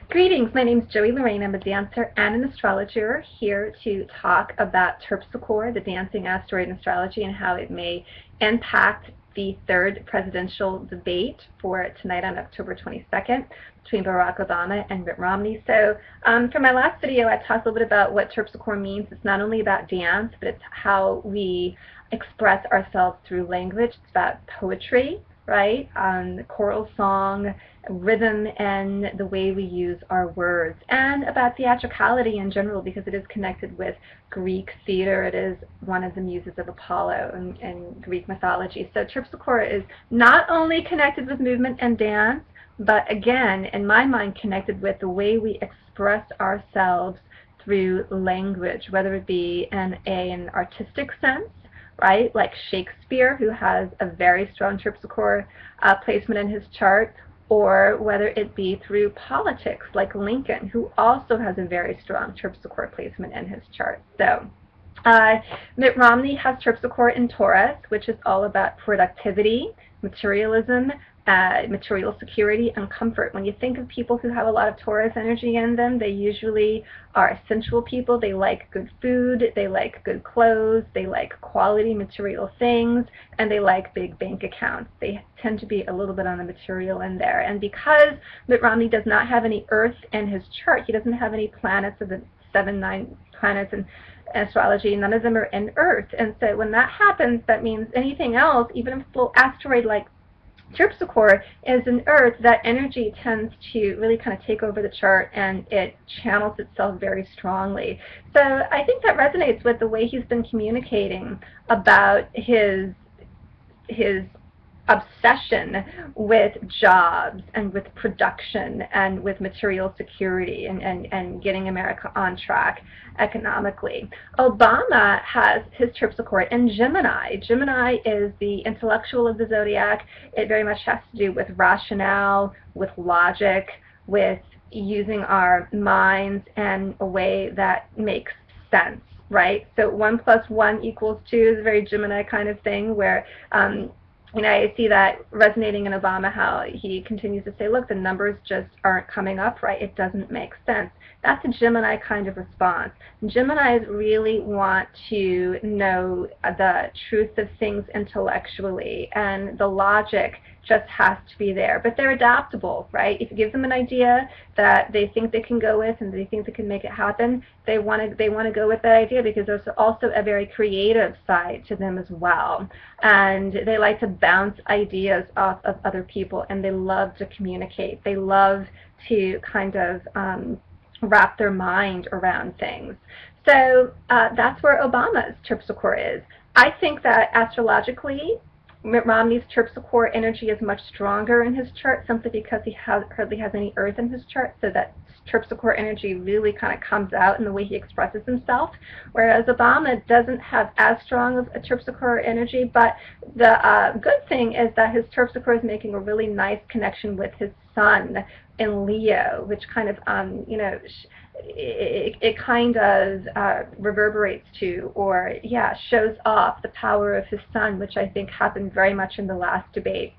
Greetings, my name is Joey Lorraine. I'm a dancer and an astrologer here to talk about Terpsichore, the dancing asteroid in astrology, and how it may impact the third presidential debate for tonight on October 22nd between Barack Obama and Mitt Romney. So for my last video, I talked a little bit about what Terpsichore means. It's not only about dance, but it's how we express ourselves through language. It's about poetry, right? Choral song, rhythm, and the way we use our words, and about theatricality in general, because it is connected with Greek theater. It is one of the muses of Apollo in Greek mythology. So Terpsichore is not only connected with movement and dance, but again, in my mind, connected with the way we express ourselves through language, whether it be in an artistic sense, right, like Shakespeare, who has a very strong Terpsichore placement in his chart, or whether it be through politics, like Lincoln, who also has a very strong Terpsichore placement in his chart. So Mitt Romney has Terpsichore in Taurus, which is all about productivity, materialism, material security, and comfort. When you think of people who have a lot of Taurus energy in them, they usually are sensual people. They like good food, they like good clothes, they like quality material things, and they like big bank accounts. They tend to be a little bit on the material in there. And because Mitt Romney does not have any Earth in his chart, he doesn't have any planets of the 7-9 planets in astrology, none of them are in Earth. And so when that happens, that means anything else, even a full asteroid like Terpsichore is an Earth, that energy tends to really kind of take over the chart, and it channels itself very strongly. So I think that resonates with the way he's been communicating about his obsession with jobs and with production and with material security and getting America on track economically. Obama has his Terpsichore in Gemini. Gemini is the intellectual of the zodiac. It very much has to do with rationale, with logic, with using our minds in a way that makes sense, right? So 1 + 1 = 2 is a very Gemini kind of thing, where I see that resonating in Obama, how he continues to say, look, the numbers just aren't coming up right. It doesn't make sense. That's a Gemini kind of response. Geminis really want to know the truth of things intellectually, and the logic just has to be there. But they're adaptable, right? If you give them an idea that they think they can go with and they think they can make it happen, they want to go with that idea, because there's also a very creative side to them as well. And they like to bounce ideas off of other people, and they love to communicate. They love to kind of wrap their mind around things. So that's where Obama's Terpsichore is. I think that astrologically, Mitt Romney's Terpsichore energy is much stronger in his chart, simply because he hardly has any Earth in his chart, so that Terpsichore energy really kind of comes out in the way he expresses himself, whereas Obama doesn't have as strong of a Terpsichore energy. But the good thing is that his Terpsichore is making a really nice connection with his sun in Leo, which kind of it kind of reverberates to, or shows off the power of his sun, which I think happened very much in the last debate.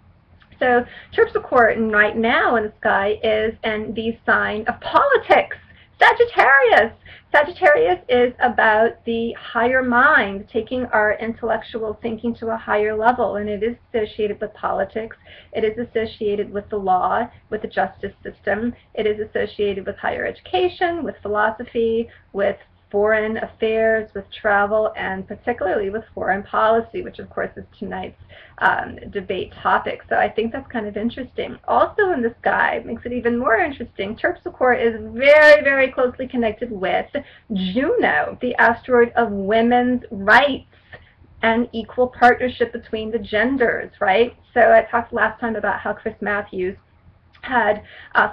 So Terpsichore right now in the sky is in the sign of politics, Sagittarius. Sagittarius is about the higher mind, taking our intellectual thinking to a higher level, and it is associated with politics. It is associated with the law, with the justice system. It is associated with higher education, with philosophy, with foreign affairs, with travel, and particularly with foreign policy, which of course is tonight's debate topic. So I think that's kind of interesting. Also in the sky, makes it even more interesting, Terpsichore is very, very closely connected with Juno, the asteroid of women's rights and equal partnership between the genders, right? So I talked last time about how Chris Matthews had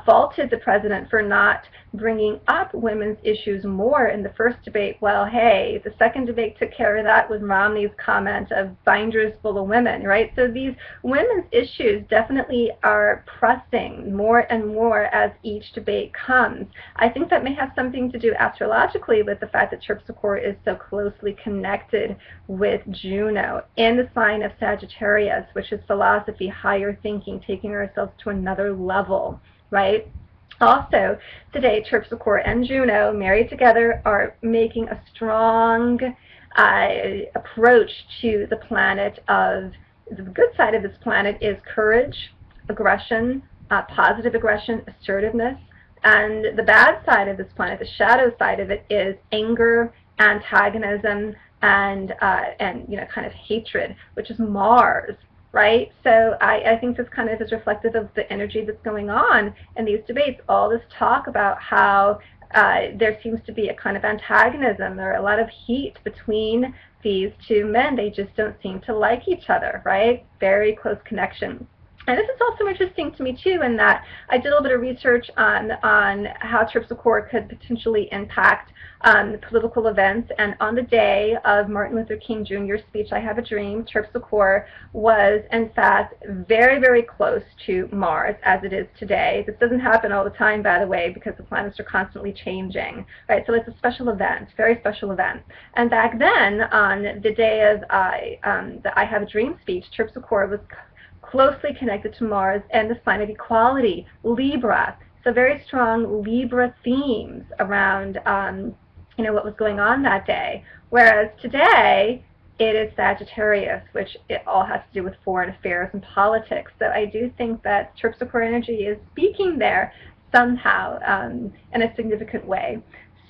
faulted the president for not bringing up women's issues more in the first debate. Well, hey, the second debate took care of that with Romney's comment of binders full of women, right? So these women's issues definitely are pressing more and more as each debate comes. I think that may have something to do astrologically with the fact that Terpsichore is so closely connected with Juno in the sign of Sagittarius, which is philosophy, higher thinking, taking ourselves to another level, right? Also, today, Terpischore and Juno, married together, are making a strong approach to the planet of, the good side of this planet is courage, aggression, positive aggression, assertiveness, and the bad side of this planet, the shadow side of it, is anger, antagonism, and kind of hatred, which is Mars. Right? So I think this kind of is reflective of the energy that's going on in these debates. All this talk about how there seems to be a kind of antagonism or a lot of heat between these two men. They just don't seem to like each other, right? Very close connection. And this is also interesting to me too, in that I did a little bit of research on how Terpischore could potentially impact political events. And on the day of Martin Luther King Jr.'s speech, "I Have a Dream," Terpischore was in fact very, very close to Mars, as it is today. This doesn't happen all the time, by the way, because the planets are constantly changing, right? So it's a special event, very special event. And back then, on the day of the "I Have a Dream" speech, Terpischore was closely connected to Mars and the sign of equality, Libra. So very strong Libra themes around what was going on that day. Whereas today, it is Sagittarius, which it all has to do with foreign affairs and politics. So I do think that Terpischore energy is speaking there somehow in a significant way.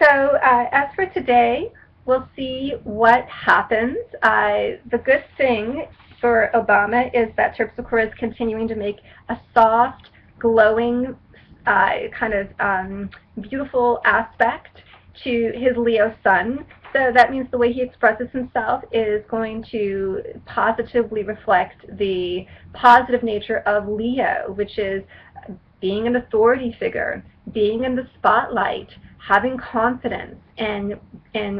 So as for today, we'll see what happens. The good thing for Obama is that Terpischore is continuing to make a soft, glowing, kind of beautiful aspect to his Leo sun. So that means the way he expresses himself is going to positively reflect the positive nature of Leo, which is being an authority figure, being in the spotlight, having confidence in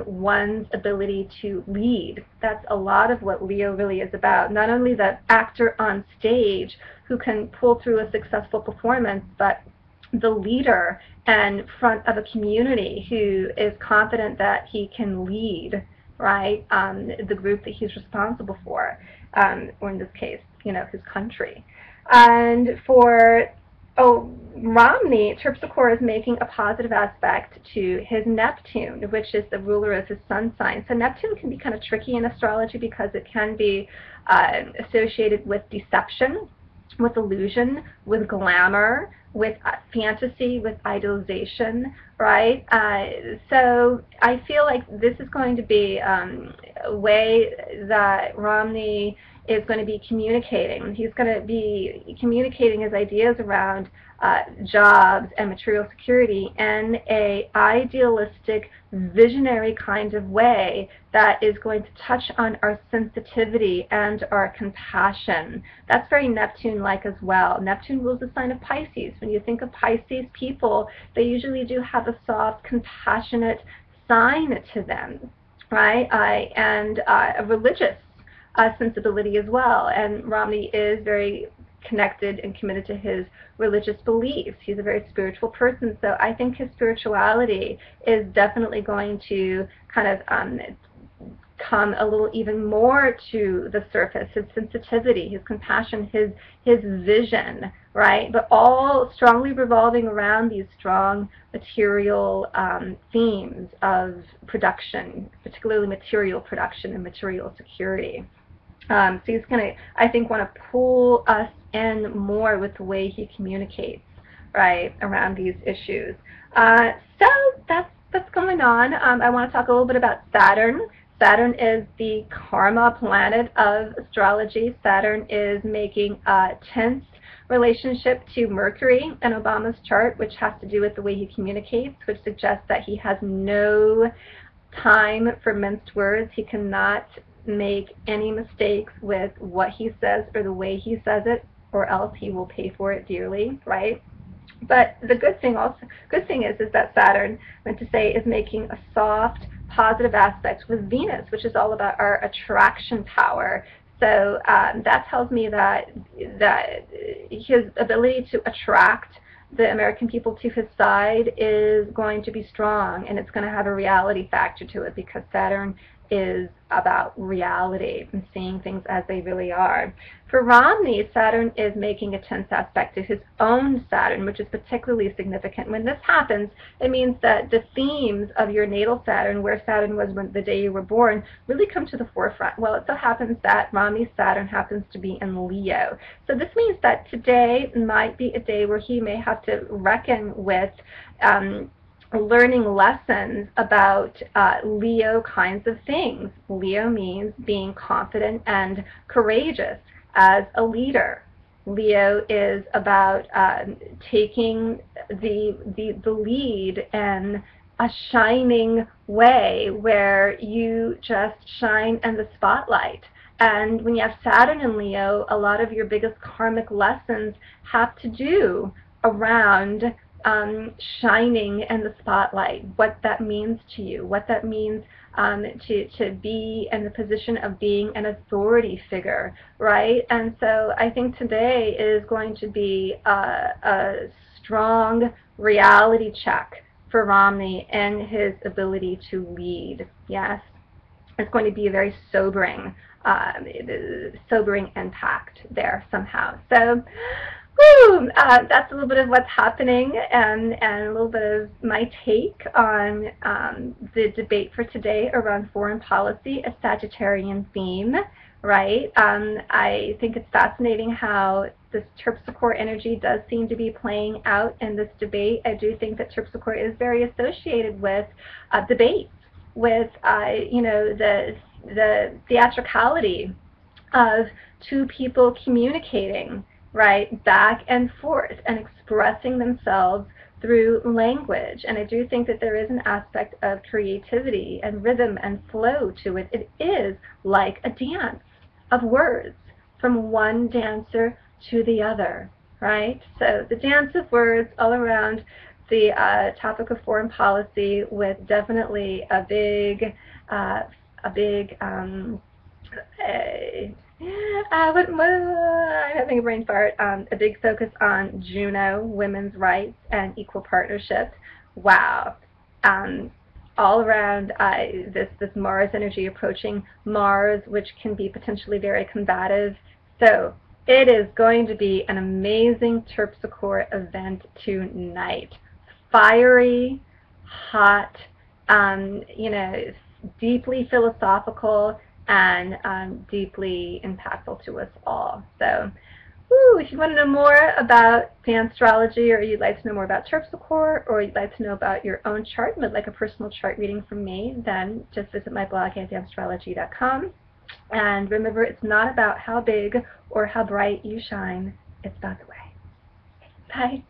one's ability to lead. That's a lot of what Leo really is about. Not only the actor on stage who can pull through a successful performance, but the leader in front of a community who is confident that he can lead, right, the group that he's responsible for, or in this case, his country. And for Romney, Terpischore is making a positive aspect to his Neptune, which is the ruler of his sun sign. So Neptune can be kind of tricky in astrology because it can be associated with deception, with illusion, with glamour, with fantasy, with idealization, right? So I feel like this is going to be a way that Romney is going to be communicating. He's going to be communicating his ideas around jobs and material security in an idealistic, visionary kind of way that is going to touch on our sensitivity and our compassion. That's very Neptune-like as well. Neptune rules the sign of Pisces. When you think of Pisces people, they usually do have a soft, compassionate sign to them, right? And a religious sensibility as well. And Romney is very connected and committed to his religious beliefs. He's a very spiritual person, so I think his spirituality is definitely going to kind of come a little even more to the surface. His sensitivity, his compassion, his vision, right? But all strongly revolving around these strong material themes of production, particularly material production and material security. So he's going to, I think, want to pull us in more with the way he communicates, right, around these issues. So that's going on. I want to talk a little bit about Saturn. Saturn is the karma planet of astrology. Saturn is making a tense relationship to Mercury in Obama's chart, which has to do with the way he communicates, which suggests that he has no time for minced words. He cannot make any mistakes with what he says or the way he says it, or else he will pay for it dearly, right? But the good thing is that Saturn, I meant to say, is making a soft, positive aspect with Venus, which is all about our attraction power. So that tells me that his ability to attract the American people to his side is going to be strong, and it's going to have a reality factor to it because Saturn is about reality and seeing things as they really are. For Romney, Saturn is making a tense aspect to his own Saturn, which is particularly significant. When this happens, it means that the themes of your natal Saturn, where Saturn was when the day you were born, really come to the forefront. Well, it so happens that Romney's Saturn happens to be in Leo. So this means that today might be a day where he may have to reckon with learning lessons about Leo kinds of things. Leo means being confident and courageous as a leader. Leo is about taking the lead in a shining way where you just shine in the spotlight. And when you have Saturn in Leo, a lot of your biggest karmic lessons have to do around shining in the spotlight, what that means to you, what that means to be in the position of being an authority figure, right? And so I think today is going to be a strong reality check for Romney and his ability to lead. Yes, it's going to be a very sobering impact there somehow. So that's a little bit of what's happening and a little bit of my take on the debate for today around foreign policy, a Sagittarian theme, right? I think it's fascinating how this Terpsichore energy does seem to be playing out in this debate. I do think that Terpsichore is very associated with debates, with the theatricality of two people communicating, right, back and forth and expressing themselves through language. And I do think that there is an aspect of creativity and rhythm and flow to it. It is like a dance of words from one dancer to the other, right? So the dance of words all around the topic of foreign policy, with definitely a big I'm having a brain fart. A big focus on Juno, women's rights, and equal partnerships. Wow. All around this Mars energy approaching Mars, which can be potentially very combative. So it is going to be an amazing Terpsichore event tonight. Fiery, hot, deeply philosophical, and deeply impactful to us all. So, if you want to know more about fan astrology, or you'd like to know more about Terpsichore, or you'd like to know about your own chart and would like a personal chart reading from me, then just visit my blog at dancerastrology.com. And remember, it's not about how big or how bright you shine, it's about the way. Bye.